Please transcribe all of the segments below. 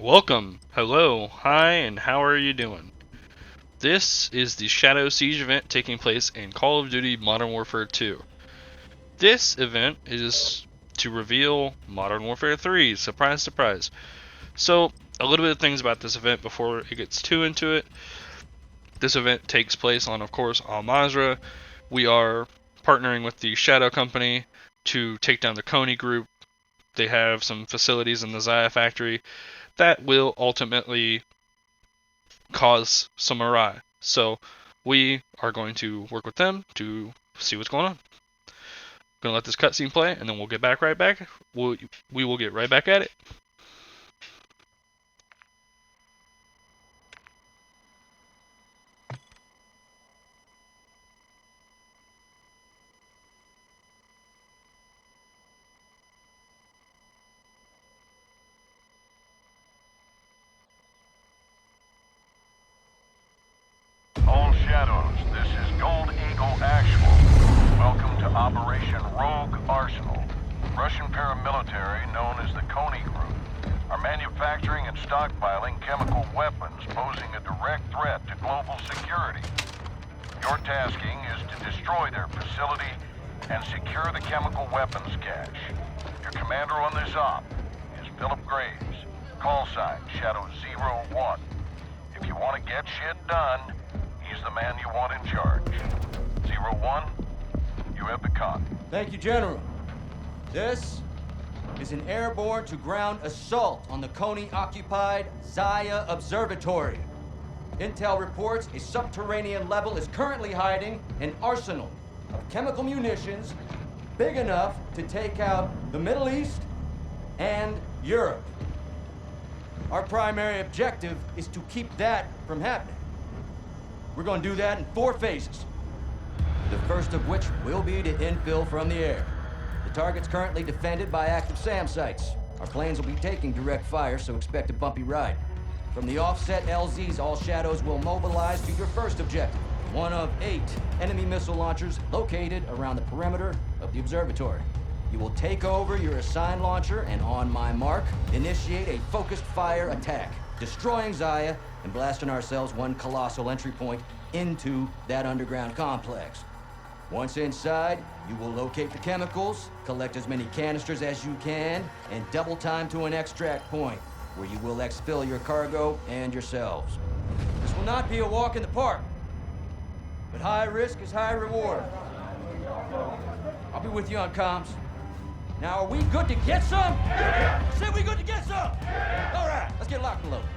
Welcome, hello, hi, and how are you doing? This is the Shadow Siege event taking place in Call of Duty Modern Warfare 2. This event is to reveal Modern Warfare 3, surprise, surprise. So, a little bit of things about this event before it gets too into it. This event takes place on, of course, Al-Mazrah. We are partnering with the Shadow Company to take down the Coney group. They have some facilities in the Zaya factory that will ultimately cause some awry. So we are going to work with them to see what's going on. Gonna let this cutscene play, and then we'll get right back. We will get right back at it. All Shadows, this is Gold Eagle Actual. Welcome to Operation Rogue Arsenal. Russian paramilitary known as the Coney Group are manufacturing and stockpiling chemical weapons posing a direct threat to global security. Your tasking is to destroy their facility and secure the chemical weapons cache. Your commander on this op is Philip Graves. Call sign Shadow 01. If you want to get shit done, he's the man you want in charge. 01, you have the con. Thank you, General. This is an airborne to ground assault on the Coney-occupied Zaya Observatory. Intel reports a subterranean level is currently hiding an arsenal of chemical munitions big enough to take out the Middle East and Europe. Our primary objective is to keep that from happening. We're going to do that in 4 phases. The first of which will be to infill from the air. The target's currently defended by active SAM sites. Our planes will be taking direct fire, so expect a bumpy ride. From the offset LZs, all Shadows will mobilize to your first objective. One of 8 enemy missile launchers located around the perimeter of the observatory. You will take over your assigned launcher and on my mark, initiate a focused fire attack, destroying Zaya and blasting ourselves one colossal entry point into that underground complex. Once inside, you will locate the chemicals, collect as many canisters as you can, and double time to an extract point, where you will exfil your cargo and yourselves. This will not be a walk in the park, but high risk is high reward. I'll be with you on comms. Now, are we good to get some? Yeah. Said we good to get some? Yeah. All right, let's get locked and loaded.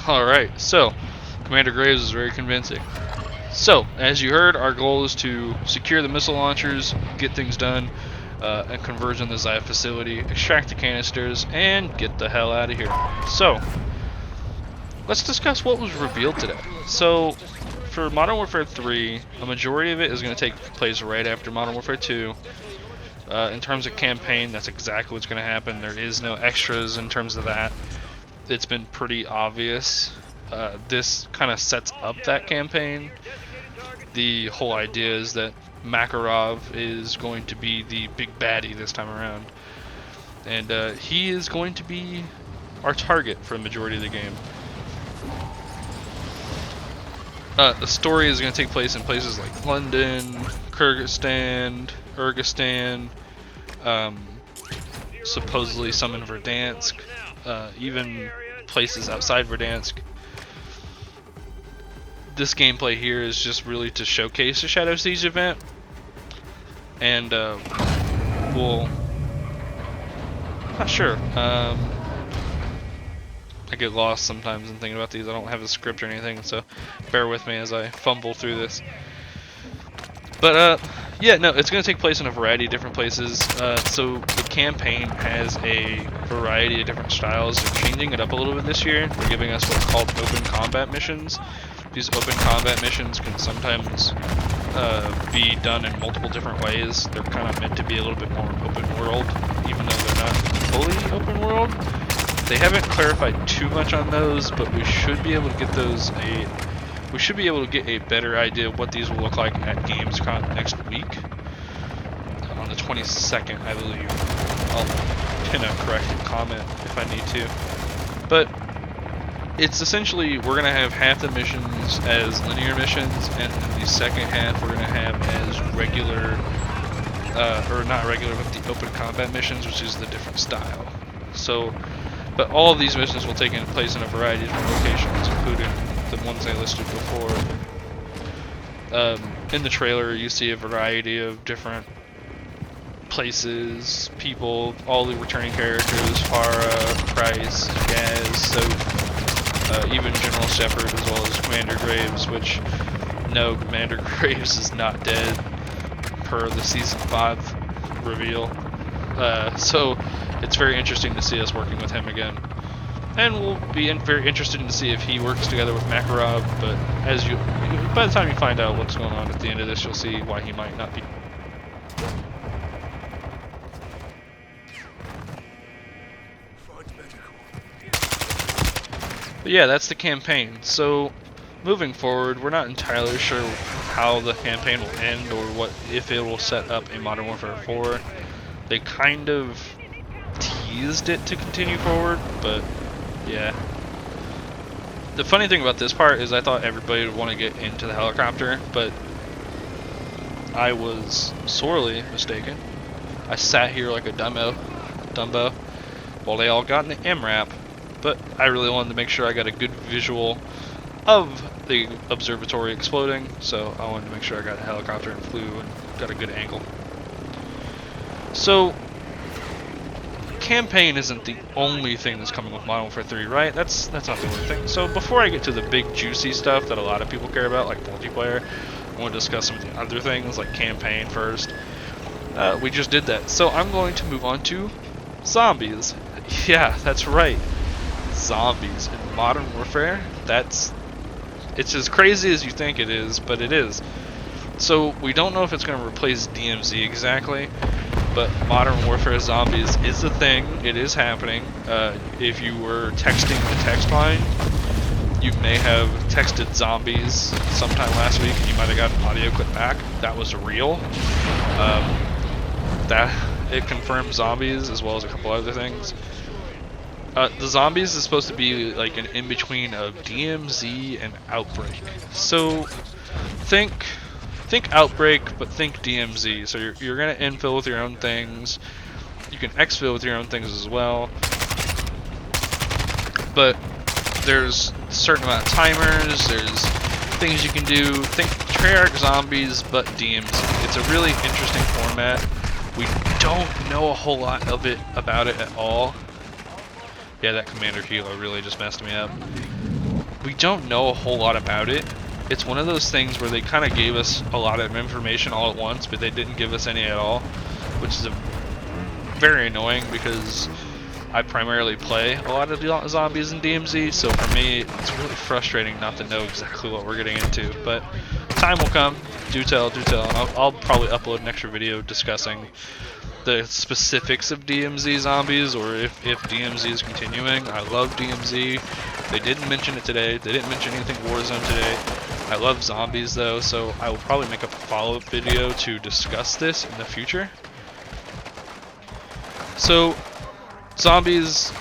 Alright, so Commander Graves is very convincing. So, as you heard, our goal is to secure the missile launchers, get things done, and converge on the Zaya facility, extract the canisters, and get the hell out of here. So, let's discuss what was revealed today. So, for Modern Warfare 3, a majority of it is going to take place right after Modern Warfare 2. In terms of campaign, that's exactly what's going to happen. There is no extras in terms of that. It's been pretty obvious. This kind of sets up that campaign. The whole idea is that Makarov is going to be the big baddie this time around. And he is going to be our target for the majority of the game. The story is going to take place in places like London, Kyrgyzstan, supposedly some in Verdansk, even places outside Verdansk. This gameplay here is just really to showcase the Shadow Siege event, and we'll... not sure. I get lost sometimes in thinking about these. I don't have a script or anything, so bear with me as I fumble through this. But yeah, no, it's going to take place in a variety of different places. So the campaign has a variety of different styles. They're changing it up a little bit this year. They're giving us what's called open combat missions. These open combat missions can sometimes be done in multiple different ways. They're kind of meant to be a little bit more open world, even though they're not fully open world. They haven't clarified too much on those, but we should be able to get those we should be able to get a better idea of what these will look like at Gamescom next week. On the 22nd, I believe. I'll pin a corrected comment if I need to. But it's essentially, we're going to have half the missions as linear missions, and then the second half we're going to have as regular, or not regular, but the open combat missions, which is the different style. So, but all of these missions will take place in a variety of different locations, including the ones I listed before. In the trailer, you see a variety of different places, people, all the returning characters, Farah, Price, Gaz, Soap, even General Shepard, as well as Commander Graves, which, no, Commander Graves is not dead, per the Season 5 reveal. So, it's very interesting to see us working with him again. And we'll be very interested to see if he works together with Makarov, but by the time you find out what's going on at the end of this, you'll see why he might not be. But yeah, that's the campaign. So, moving forward, we're not entirely sure how the campaign will end or what if it will set up in Modern Warfare 4. They kind of teased it to continue forward, but yeah. The funny thing about this part is I thought everybody would want to get into the helicopter, but I was sorely mistaken. I sat here like a Dumbo while they all got in the MRAP, but I really wanted to make sure I got a good visual of the observatory exploding, so I wanted to make sure I got a helicopter and flew and got a good angle. So, campaign isn't the only thing that's coming with Modern Warfare 3, right? That's not the only thing. So before I get to the big juicy stuff that a lot of people care about, like multiplayer, I want to discuss some of the other things, like campaign first. We just did that. So I'm going to move on to zombies. Yeah, that's right. Zombies in Modern Warfare. It's as crazy as you think it is, but it is. So we don't know if it's going to replace DMZ exactly, but Modern Warfare Zombies is a thing. It is happening. If you were texting the text line, you may have texted zombies sometime last week, and you might have got an audio clip back. That was real. It confirmed zombies as well as a couple other things. The zombies is supposed to be like an in-between of DMZ and Outbreak. So think Outbreak, but think DMZ. So you're gonna infill with your own things. You can exfil with your own things as well. But there's a certain amount of timers. There's things you can do. Think Treyarch Zombies, but DMZ. It's a really interesting format. We don't know a whole lot of it about it at all. Yeah, that Commander Hilo really just messed me up. We don't know a whole lot about it. It's one of those things where they kind of gave us a lot of information all at once, but they didn't give us any at all, which is very annoying because I primarily play a lot of zombies in DMZ, so for me, it's really frustrating not to know exactly what we're getting into. But time will come, do tell, and I'll probably upload an extra video discussing the specifics of DMZ zombies, or if DMZ is continuing. I love DMZ. They didn't mention it today. They didn't mention anything Warzone today. I love zombies though, so I will probably make a follow-up video to discuss this in the future. So, zombies,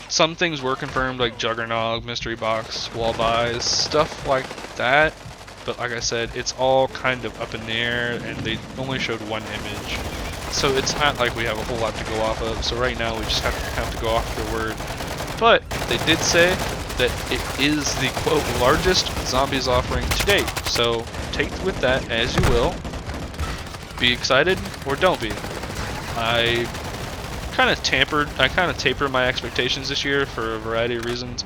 some things were confirmed, like Juggernog, Mystery Box, Wall Buys, stuff like that. But like I said, it's all kind of up in the air, and they only showed one image. So it's not like we have a whole lot to go off of. So right now we just have to go off their word. But they did say that it is the, quote, largest zombies offering to date. So take with that as you will. Be excited or don't be. I kind of tapered my expectations this year for a variety of reasons.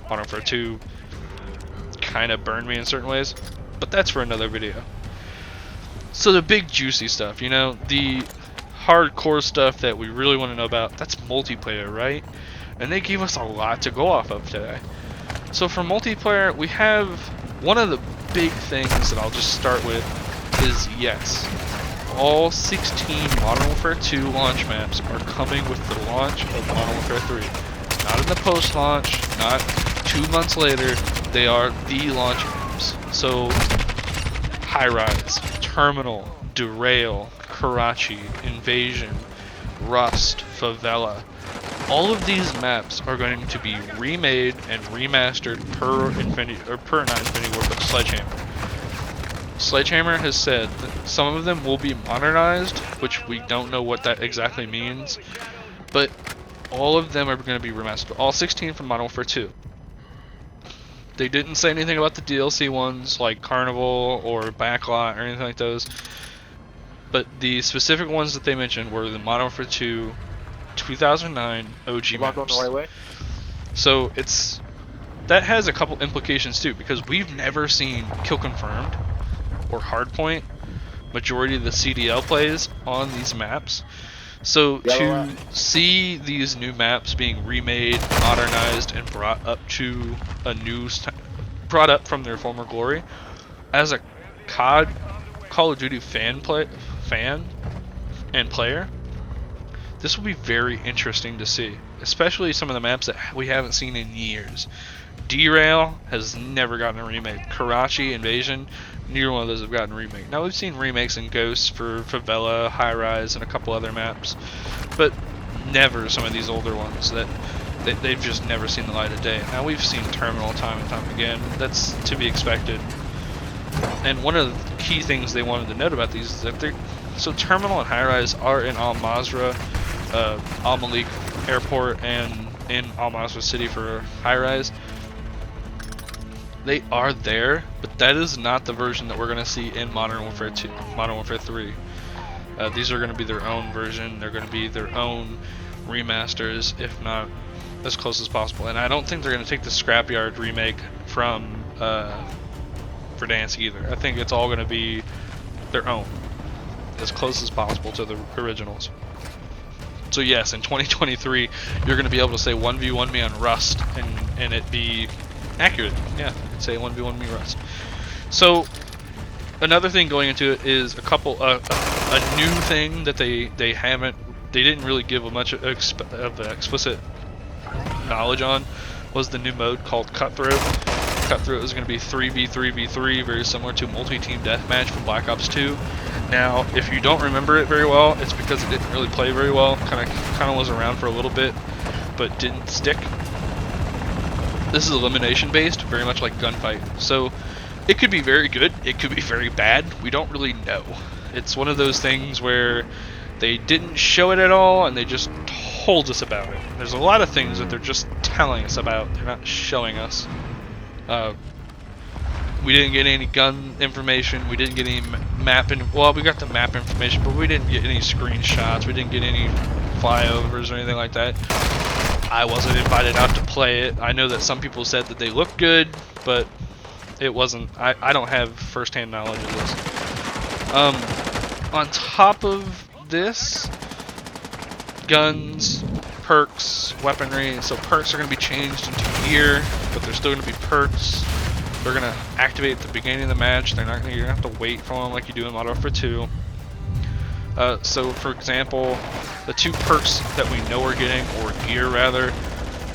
Modern Warfare 2 kind of burned me in certain ways, but that's for another video. So the big juicy stuff, you know, the hardcore stuff that we really want to know about, that's multiplayer, right? And they gave us a lot to go off of today. So for multiplayer, we have one of the big things that I'll just start with is, yes, all 16 Modern Warfare 2 launch maps are coming with the launch of Modern Warfare 3. Not in the post-launch, not 2 months later, they are the launch maps. So, High Rise, Terminal, Derail, Karachi, Invasion, Rust, Favela. All of these maps are going to be remade and remastered per Infinity, or per not Infinity Ward, but Sledgehammer. Sledgehammer has said that some of them will be modernized, which we don't know what that exactly means, but all of them are going to be remastered. All 16 from Modern Warfare 2. They didn't say anything about the DLC ones like Carnival or Backlot or anything like those, but the specific ones that they mentioned were the Modern Warfare 2 2009 OG Am I going the maps. right way? So that has a couple implications too, because we've never seen Kill Confirmed or Hardpoint majority of the CDL plays on these maps. So to see these new maps being remade, modernized, and brought up to brought up from their former glory, as a COD Call of Duty fan and player, this will be very interesting to see, especially some of the maps that we haven't seen in years. Derail has never gotten a remake. Karachi, Invasion, neither one of those have gotten a remake. Now we've seen remakes in Ghosts for Favela, High Rise, and a couple other maps, but never some of these older ones that they've just never seen the light of day. Now we've seen Terminal time and time again. That's to be expected. And one of the key things they wanted to note about these is that so Terminal and High Rise are in Al Mazrah, Al Malik Airport, and in Al Mazrah City for High Rise. They are there, but that is not the version that we're going to see in Modern Warfare 2, Modern Warfare 3. These are going to be their own version. They're going to be their own remasters, if not as close as possible. And I don't think they're going to take the Scrapyard remake from Verdansk either. I think it's all going to be their own, as close as possible to the originals. So yes, in 2023, you're going to be able to say 1v1 me on Rust and it be accurate. Yeah, you could say 1v1 me Rust. So another thing going into it is a new thing that they didn't really give much of explicit knowledge on, was the new mode called Cutthroat. Cutthroat is going to be 3v3v3, very similar to multi-team deathmatch from Black Ops 2. Now, if you don't remember it very well, it's because it didn't really play very well. Kind of was around for a little bit, but didn't stick. This is elimination based, very much like Gunfight. So it could be very good, it could be very bad. We don't really know. It's one of those things where they didn't show it at all, and they just told us about it. There's a lot of things that they're just telling us about. They're not showing us. We didn't get any gun information. We didn't get any map. Well, we got the map information, but we didn't get any screenshots. We didn't get any flyovers or anything like that. I wasn't invited out to play it. I know that some people said that they looked good, but it wasn't. I don't have first-hand knowledge of this. On top of this, guns, perks, weaponry. So perks are going to be changed into gear, but they're still going to be perks. They're going to activate at the beginning of the match. You're going to have to wait for them like you do in Modern Warfare 2. So, for example, the two perks that we know we're getting, or gear rather,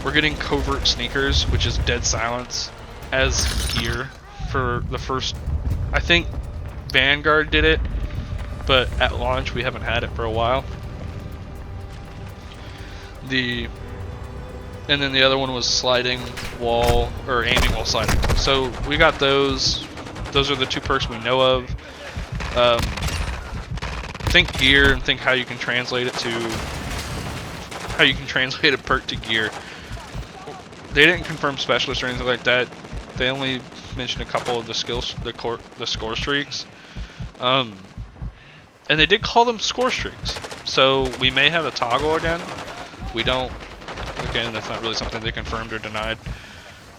we're getting Covert Sneakers, which is Dead Silence, as gear for the first. I think Vanguard did it, but at launch we haven't had it for a while. And then the other one was sliding wall, or aiming while sliding. So we got those. Those are the two perks we know of. Think gear and think how you can translate it to a perk to gear. They didn't confirm specialists or anything like that. They only mentioned a couple of the skills, the score streaks. And they did call them score streaks. So we may have a toggle again. We don't. Again, that's not really something they confirmed or denied.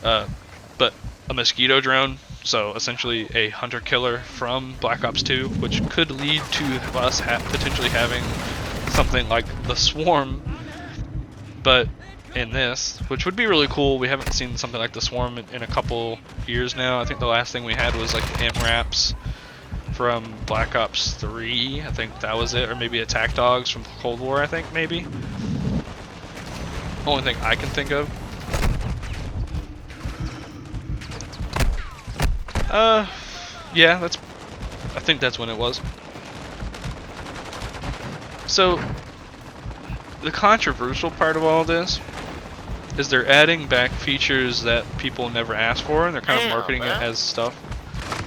But a mosquito drone, so essentially a hunter-killer from Black Ops 2, which could lead to us potentially having something like the Swarm, but in this, which would be really cool. We haven't seen something like the Swarm in a couple years now. I think the last thing we had was like the MRAPs from Black Ops 3. I think that was it, or maybe Attack Dogs from Cold War, I think, maybe. Only thing I can think of. Yeah, I think that's when it was. So, the controversial part of all this is they're adding back features that people never asked for, and they're kind of marketing it as stuff,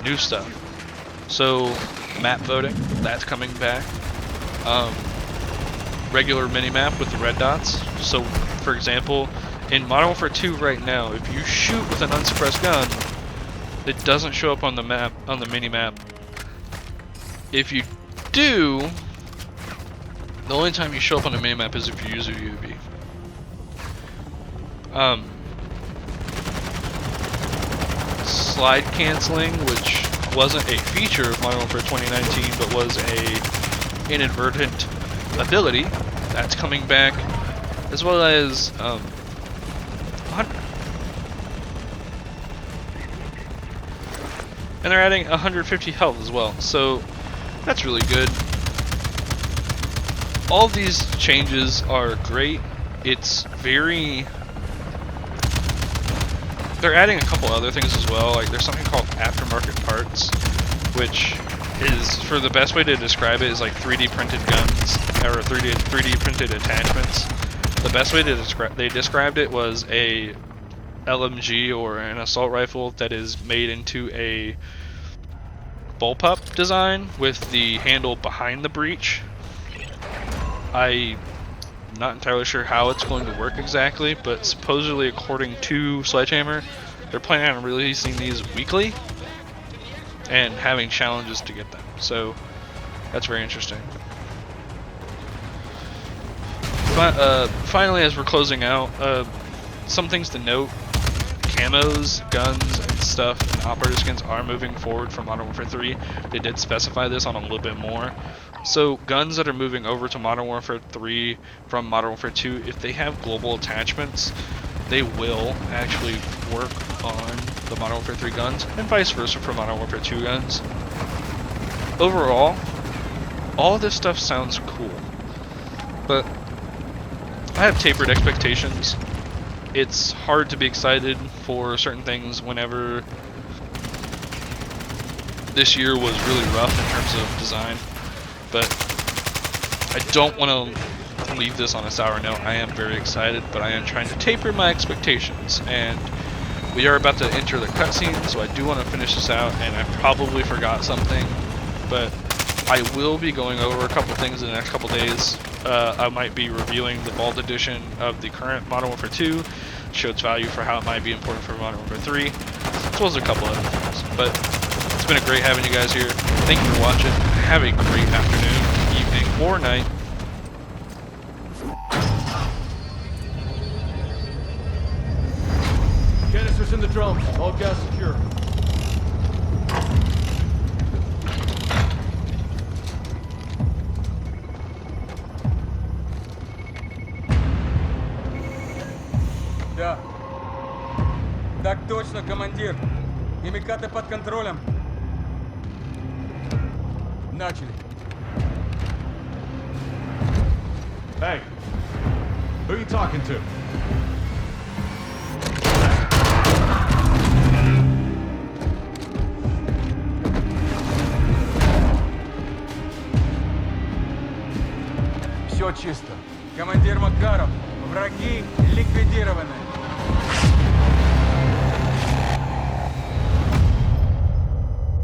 new stuff. So, map voting, that's coming back. Regular minimap with the red dots. So, for example, in Modern Warfare 2 right now, if you shoot with an unsuppressed gun, it doesn't show up on the map, on the minimap. If you do, the only time you show up on the minimap is if you use a UAV. Slide canceling, which wasn't a feature of Modern Warfare 2019, but was a inadvertent ability, that's coming back, as well as and they're adding 150 health as well, so that's really good. All of these changes are great. It's very... They're adding a couple other things as well, like there's something called aftermarket parts, which is, for the best way to describe it, is like 3D printed guns, or 3D printed attachments. The best way to they described it was a LMG or an assault rifle that is made into a bullpup design with the handle behind the breech. I'm not entirely sure how it's going to work exactly, but supposedly, according to Sledgehammer, they're planning on releasing these weekly and having challenges to get them. So that's very interesting. But finally, as we're closing out, some things to note: camos, guns, and stuff, and operator skins are moving forward from Modern Warfare 3. They did specify this on a little bit more. So guns that are moving over to Modern Warfare 3 from Modern Warfare 2, if they have global attachments, they will actually work on the Modern Warfare 3 guns, and vice versa for Modern Warfare 2 guns. Overall, all of this stuff sounds cool, but I have tapered expectations. It's hard to be excited for certain things whenever this year was really rough in terms of design. But I don't want to leave this on a sour note. I am very excited, but I am trying to taper my expectations. And we are about to enter the cutscene, so I do want to finish this out, and I probably forgot something. But I will be going over a couple things in the next couple days. I might be reviewing the Vault Edition of the current Modern Warfare 2, show its value for how it might be important for Modern Warfare 3, as well as a couple other things. But it's been a great having you guys here. Thank you for watching. Have a great afternoon, evening, or night. Canisters in the drums. All gas secure. Да. Так точно, командир. Химикаты под контролем. Начали. Hey, who are you talking to? Все чисто. Командир Макаров, враги ликвидированы.